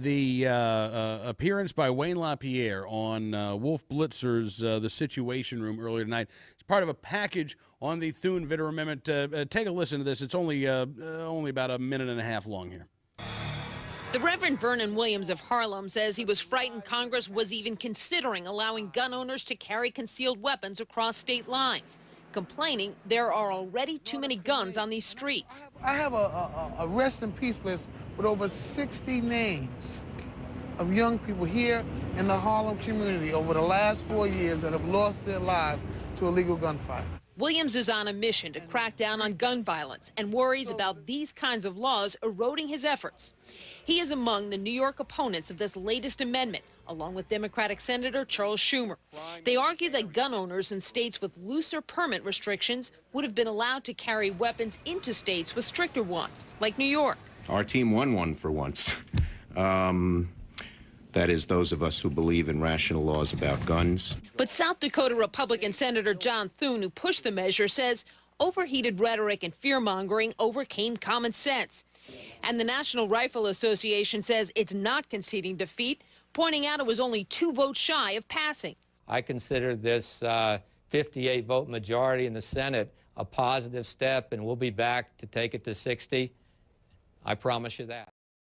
the appearance by Wayne LaPierre on Wolf Blitzer's The Situation Room earlier tonight. It's part of a package on the Thune-Vitter Amendment. Take a listen to this. It's only about a minute and a half long here. The Reverend Vernon Williams of Harlem says he was frightened Congress was even considering allowing gun owners to carry concealed weapons across state lines, complaining there are already too many guns on these streets. I have a rest in peace list with over 60 names of young people here in the Harlem community over the last 4 years that have lost their lives to illegal gunfire. Williams is on a mission to crack down on gun violence and worries about these kinds of laws eroding his efforts. He is among the New York opponents of this latest amendment, along with Democratic Senator Charles Schumer. They argue that gun owners in states with looser permit restrictions would have been allowed to carry weapons into states with stricter ones, like New York. Our team won one for once. That is, those of us who believe in rational laws about guns. But South Dakota Republican Senator John Thune, who pushed the measure, says overheated rhetoric and fear-mongering overcame common sense. And the National Rifle Association says it's not conceding defeat, pointing out it was only 2 votes shy of passing. I consider this 58-vote majority in the Senate a positive step, and we'll be back to take it to 60. I promise you that.